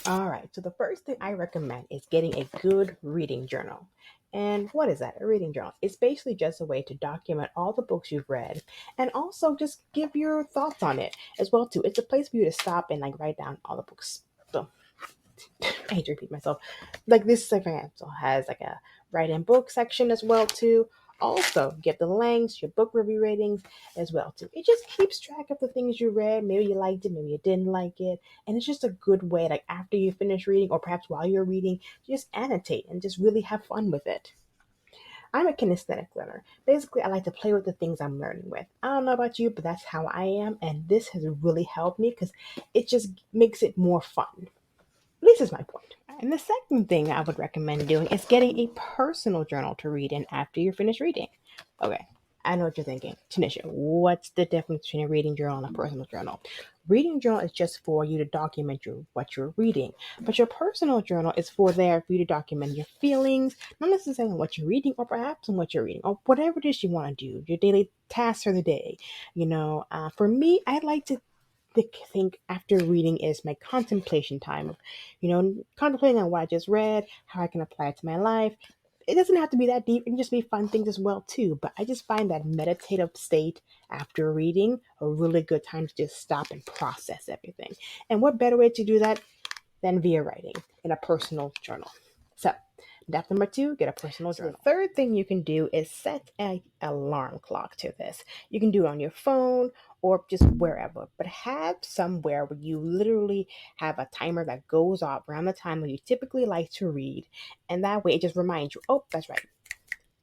All right, so the first thing I recommend is getting a good reading journal. And what is that? A reading journal. It's basically just a way to document all the books you've read and also just give your thoughts on it as well too. It's a place for you to stop and like write down all the books. So I hate to repeat myself. Like this, like, for example, has like a write in book section as well too. Also, get the links, your book review ratings as well too. It just keeps track of the things you read. Maybe you liked it, maybe you didn't like it, and it's just a good way. Like after you finish reading, or perhaps while you're reading, just annotate and just really have fun with it. I'm a kinesthetic learner. Basically, I like to play with the things I'm learning with. I don't know about you, but that's how I am, and this has really helped me because it just makes it more fun. At least is my point. And the second thing I would recommend doing is getting a personal journal to read in after you're finished reading. Okay, I know what you're thinking. Tanisha, what's the difference between a reading journal and a personal journal? Reading journal is just for you to document what you're reading, but your personal journal is for you to document your feelings, not necessarily what you're reading, or perhaps on what you're reading, or whatever it is you want to do, your daily tasks for the day. For me, I like to think after reading is my contemplation time. Contemplating on what I just read, how I can apply it to my life. It doesn't have to be that deep. It can just be fun things as well too. But I just find that meditative state after reading a really good time to just stop and process everything. And what better way to do that than via writing in a personal journal? So step number 2, get a personal journal. The third thing you can do is set an alarm clock to this. You can do it on your phone or just wherever, but have somewhere where you literally have a timer that goes off around the time when you typically like to read. And that way it just reminds you, oh, that's right,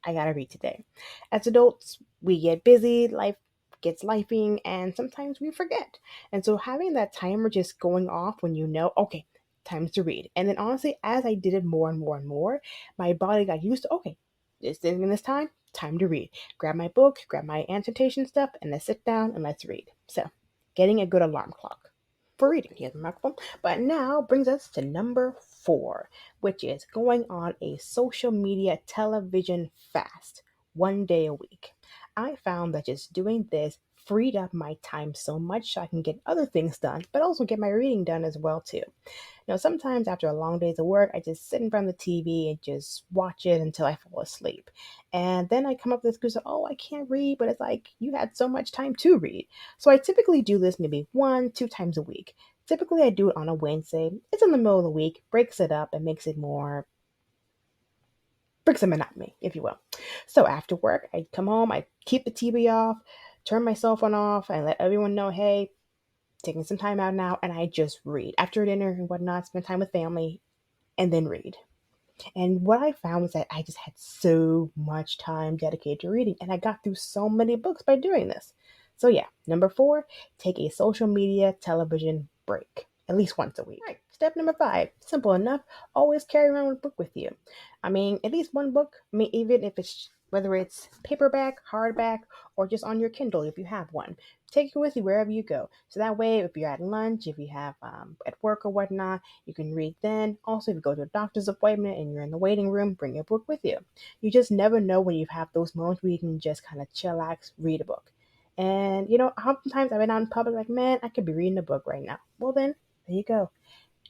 I gotta read today. As adults, we get busy, life gets lifing, and sometimes we forget. And so having that timer just going off when you know, okay, time to read. And then honestly, as I did it more and more and more, my body got used to, okay, this time to read. Grab my book, grab my annotation stuff, and let's sit down and let's read. So getting a good alarm clock for reading. Here's my microphone. But now brings us to number 4, which is going on a social media television fast 1 day a week. I found that just doing this freed up my time so much so I can get other things done, but also get my reading done as well too. Sometimes after a long days of work, I just sit in front of the TV and just watch it until I fall asleep. And then I come up with this excuse of, oh, I can't read, but it's like you had so much time to read. So I typically do this maybe 1-2 times a week. Typically I do it on a Wednesday. It's in the middle of the week, breaks it up and makes it more breaks a monotony, if you will. So after work, I come home, I keep the TV off, turn my cell phone off, and let everyone know, hey, taking some time out now, and I just read. After dinner and whatnot, spend time with family, and then read. And what I found was that I just had so much time dedicated to reading, and I got through so many books by doing this. So yeah, number 4, take a social media television break, at least once a week. Right. Step number 5, simple enough, always carry around a book with you. At least one book, even if it's whether it's paperback, hardback, or just on your Kindle if you have one. Take it with you wherever you go. So that way, if you're at lunch, if you have at work or whatnot, you can read then. Also, if you go to a doctor's appointment and you're in the waiting room, bring your book with you. You just never know when you have those moments where you can just kind of chillax, read a book. And, oftentimes I've been out in public like, man, I could be reading a book right now. Well, then, there you go.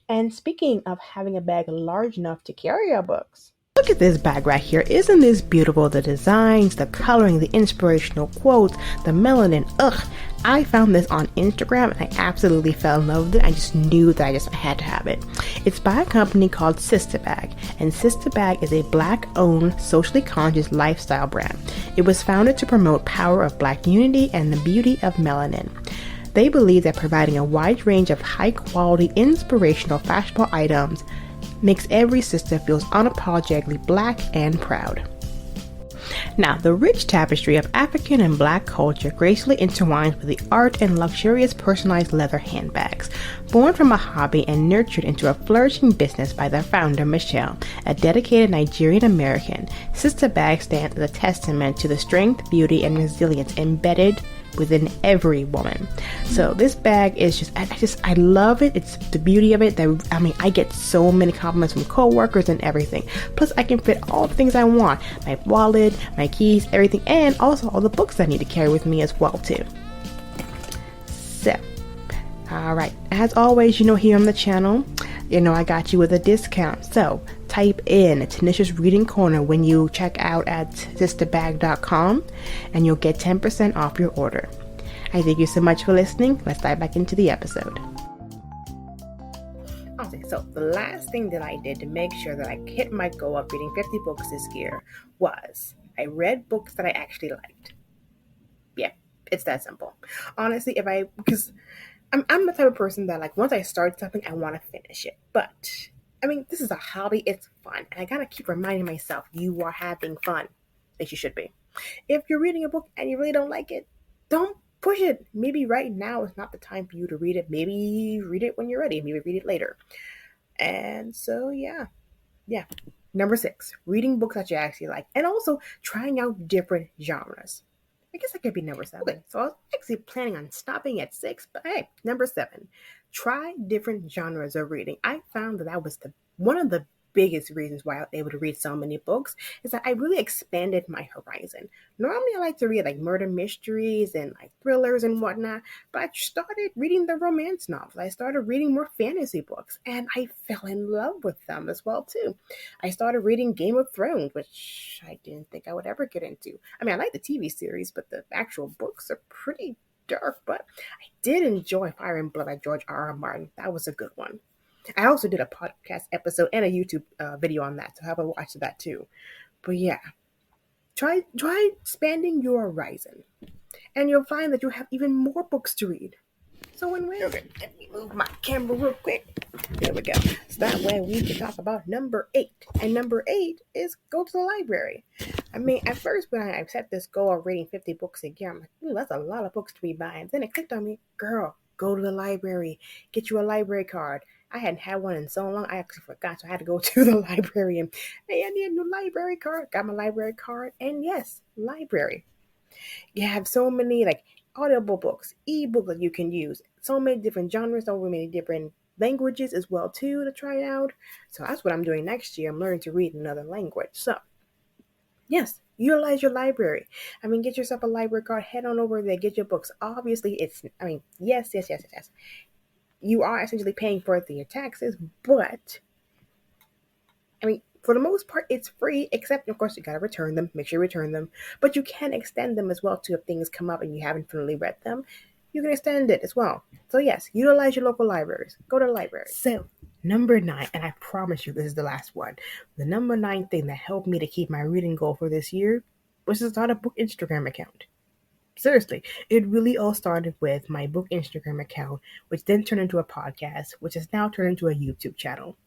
And speaking of having a bag large enough to carry your books, look at this bag right here. Isn't this beautiful? The designs, the coloring, the inspirational quotes, the melanin. Ugh. I found this on Instagram and I absolutely fell in love with it. I just knew that I had to have it. It's by a company called Sister Bag. And Sister Bag is a Black-owned, socially conscious lifestyle brand. It was founded to promote power of Black unity and the beauty of melanin. They believe that providing a wide range of high-quality, inspirational, fashionable items makes every sister feel unapologetically Black and proud. Now, the rich tapestry of African and Black culture gracefully intertwines with the art and luxurious personalized leather handbags. Born from a hobby and nurtured into a flourishing business by their founder, Michelle, a dedicated Nigerian American, Sister Bag stands as a testament to the strength, beauty, and resilience embedded within every woman. So this bag is I love it. It's the beauty of it that, I get so many compliments from coworkers and everything. Plus I can fit all the things I want, my wallet, my keys, everything, and also all the books I need to carry with me as well too. So, all right, as always, here on the channel, I got you with a discount. So type in Tanisha's Reading Corner when you check out at sisterbag.com and you'll get 10% off your order. I thank you so much for listening. Let's dive back into the episode. Okay, so the last thing that I did to make sure that I hit my goal of reading 50 books this year was I read books that I actually liked. Yeah, it's that simple. Honestly, because I'm the type of person that, like, once I start something, I want to finish it. But this is a hobby. It's fun, and I gotta keep reminding myself you are having fun, as you should be. If you're reading a book and you really don't like it, don't push it. Maybe right now is not the time for you to read it. Maybe read it when you're ready. Maybe read it later. And so, yeah. Number 6, reading books that you actually like, and also trying out different genres. I guess that could be number 7. Okay. So I was actually planning on stopping at 6, but hey, number 7, try different genres of reading. I found that was one of the biggest reasons why I was able to read so many books is that I really expanded my horizon. Normally I like to read like murder mysteries and like thrillers and whatnot, but I started reading the romance novels. I started reading more fantasy books, and I fell in love with them as well too. I started reading Game of Thrones, which I didn't think I would ever get into. I like the TV series, but the actual books are pretty dark, but I did enjoy Fire and Blood by George R. Martin. That was a good one. I also did a podcast episode and a YouTube video on that, so have a watch that too. But yeah, try expanding your horizon, and you'll find that you'll have even more books to read. So when we're okay, let me move my camera real quick. There we go. So that way we can talk about number 8. And number 8 is go to the library. At first when I set this goal of reading 50 books a year, I'm like, ooh, that's a lot of books to be buying. Then it clicked on me, girl, go to the library. Get you a library card. I hadn't had one in so long, I actually forgot. So I had to go to the library and, hey, I need a new library card. Got my library card. And yes, library. You have so many like audible books, ebook that you can use, so many different genres, so many different languages as well too to try it out. So that's what I'm doing next year. I'm learning to read another language. So yes, utilize your library. Get yourself a library card, head on over there, get your books. Obviously yes. You are essentially paying for it through your taxes, but for the most part, it's free, except, of course, you got to return them. Make sure you return them. But you can extend them as well, too, if things come up and you haven't fully read them. You can extend it as well. So, yes, utilize your local libraries. Go to the library. So, number 9, and I promise you this is the last one. The number 9 thing that helped me to keep my reading goal for this year was to start a book Instagram account. Seriously, it really all started with my book Instagram account, which then turned into a podcast, which has now turned into a YouTube channel.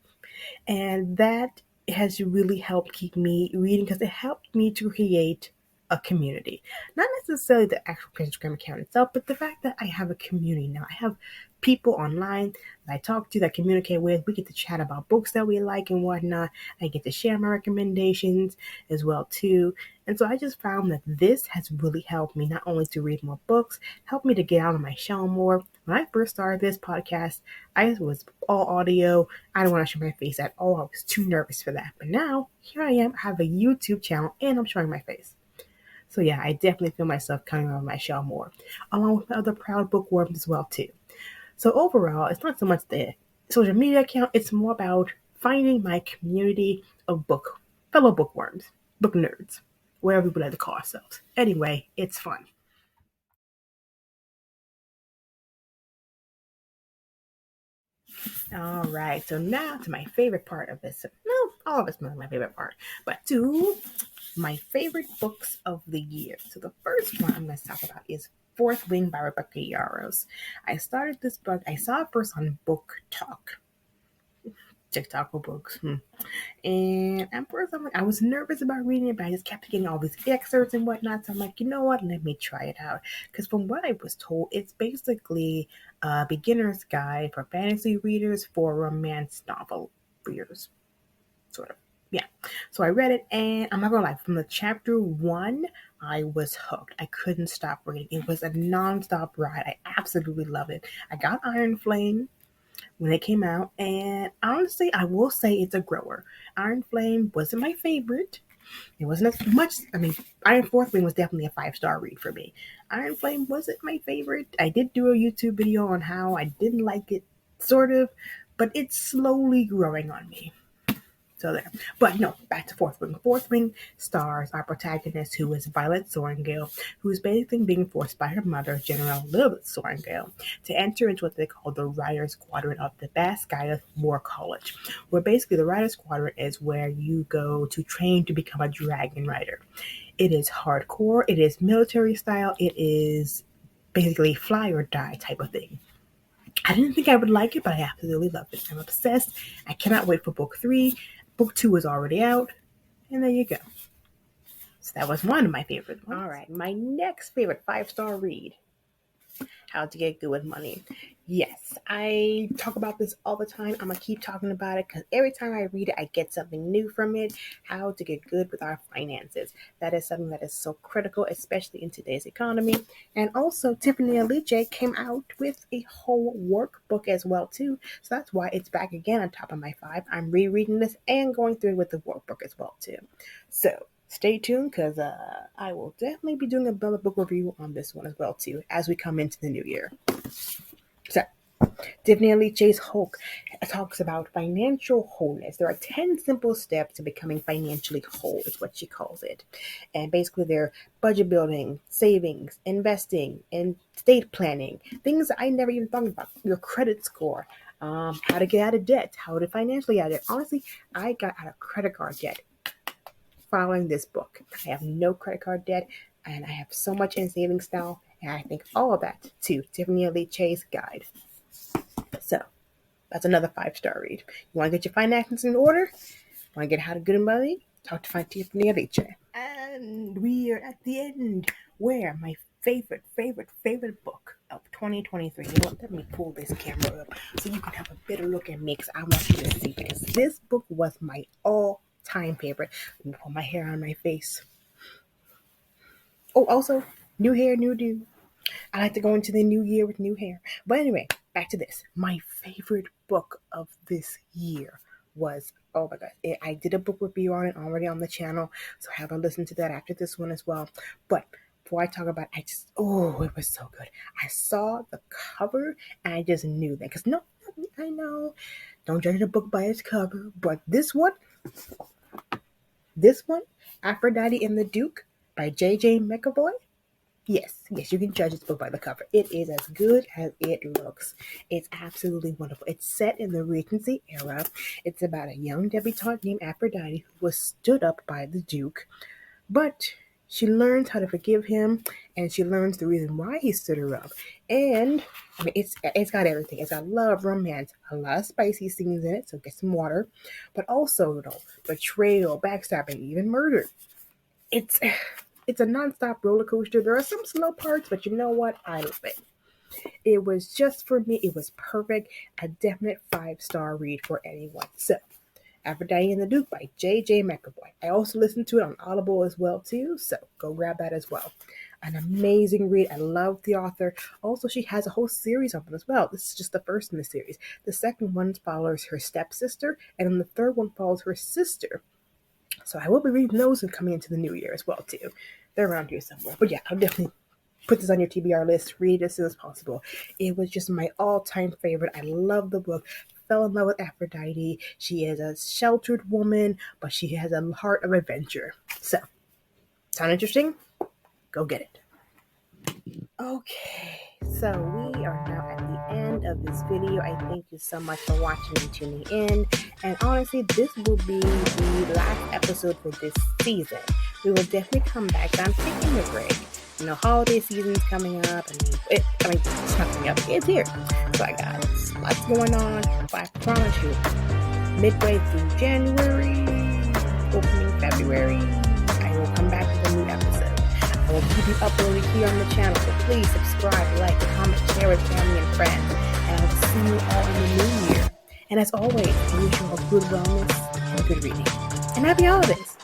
And that has really helped keep me reading because it helped me to create a community. Not necessarily the actual Instagram account itself, but the fact that I have a community now. I have people online that I talk to, that communicate with. We get to chat about books that we like and whatnot. I get to share my recommendations as well too. And so I just found that this has really helped me not only to read more books, helped me to get out of my shell more. When I first started this podcast, I was all audio. I didn't want to show my face at all. I was too nervous for that. But now, here I am. I have a YouTube channel and I'm showing my face. So yeah, I definitely feel myself coming out of my shell more, along with my other proud bookworms as well too. So overall, it's not so much the social media account, it's more about finding my community of fellow bookworms, book nerds, whatever we like to call ourselves. Anyway, it's fun. All right, so now to my favorite part of this. No, all of it's not my favorite part, but to my favorite books of the year. So the first one I'm going to talk about is Fourth Wing by Rebecca Yarros. I started this book. I saw it first on Book Talk. TikTok for books. And at first, I was nervous about reading it, but I just kept getting all these excerpts and whatnot. So I'm like, you know what? Let me try it out. Because from what I was told, it's basically a beginner's guide for fantasy readers for romance novel readers. Sort of. Yeah. So I read it, and I'm not gonna lie, from the chapter 1, I was hooked. I couldn't stop reading. It was a non-stop ride. I absolutely love it. I got Iron Flame when it came out, and honestly, I will say it's a grower. Iron Flame wasn't my favorite. It wasn't as much. Iron Fourth Wing was definitely a 5-star read for me. Iron Flame wasn't my favorite. I did do a YouTube video on how I didn't like it, sort of, but it's slowly growing on me. So there. But no, back to Fourth Wing. Fourth Wing stars our protagonist, who is Violet Sorrengail, who is basically being forced by her mother, General Lilith Sorrengail, to enter into what they call the Rider Squadron of the Basgiath War College, where basically the Rider Squadron is where you go to train to become a dragon rider. It is hardcore, it is military style, it is basically fly or die type of thing. I didn't think I would like it, but I absolutely love it. I'm obsessed. I cannot wait for book 3. Book 2 is already out. And there you go. So that was one of my favorite ones. All right, my next favorite 5-star read. How to Get Good with Money. Yes, I talk about this all the time. I'm going to keep talking about it because every time I read it, I get something new from it. How to get good with our finances. That is something that is so critical, especially in today's economy. And also, Tiffany Aliche came out with a whole workbook as well, too. So that's why it's back again on top of my 5. I'm rereading this and going through it with the workbook as well, too. So stay tuned because I will definitely be doing a Bella book review on this one as well, too, as we come into the new year. So, Tiffany Alice's Hulk talks about financial wholeness. There are 10 simple steps to becoming financially whole, is what she calls it. And basically, they're budget building, savings, investing, and estate planning. Things that I never even thought about. Your credit score, how to get out of debt, how to financially out of debt. Honestly, I got out of credit card debt following this book. I have no credit card debt, and I have so much in savings now. And I think all of that to Tiffany Alice's guide. So, that's another 5-star read. You want to get your finances in order? Want to get how to good money? Talk to Tiffany Alice. And we are at the end where my favorite book of 2023. You know what? Let me pull this camera up so you can have a better look at me because I want you to see this. This book was my all-time favorite. Let me pull my hair on my face. Oh, also, new hair, new do. I like to go into the new year with new hair. But anyway, back to this. My favorite book of this year was, oh my God, I did a book review on it already on the channel, so have a listen to that after this one as well. But before I talk about it, it was so good. I saw the cover and I just knew that. Because I know, don't judge a book by its cover, but this one, Aphrodite and the Duke by J.J. McAvoy. Yes, you can judge this book by the cover. It is as good as it looks. It's absolutely wonderful. It's set in the Regency era. It's about a young debutante named Aphrodite who was stood up by the Duke, but she learns how to forgive him, and she learns the reason why he stood her up. And I mean, it's got everything. It's got love, romance, a lot of spicy scenes in it, so get some water, but also betrayal, backstabbing, even murder. It's a nonstop roller coaster. There are some slow parts, but you know what? I love it. It was just for me. It was perfect. A definite 5-star read for anyone. So, Aphrodite and the Duke by J.J. McAvoy. I also listened to it on Audible as well, too. So, go grab that as well. An amazing read. I love the author. Also, she has a whole series of them as well. This is just the first in the series. The second one follows her stepsister, and then the third one follows her sister. So I will be reading those and coming into the new year as well, too. They're around here somewhere. But yeah, I'll definitely put this on your TBR list. Read it as soon as possible. It was just my all-time favorite. I love the book. Fell in love with Aphrodite. She is a sheltered woman, but she has a heart of adventure. So, sound interesting? Go get it. Okay, so we are now at the end of this video. I thank you so much for watching and tuning in. And honestly, this will be the last episode for this season. We will definitely come back. I'm taking a break. You know, holiday season's coming up. It's not coming up. It's here. So I got lots going on. But I promise you, midway through January, opening February, I will come back with a new episode. I will keep you uploaded here on the channel, so please subscribe, like, comment, share with family and friends, and I will see you all in the new year. And as always, I wish you all good wellness and good reading. And happy holidays!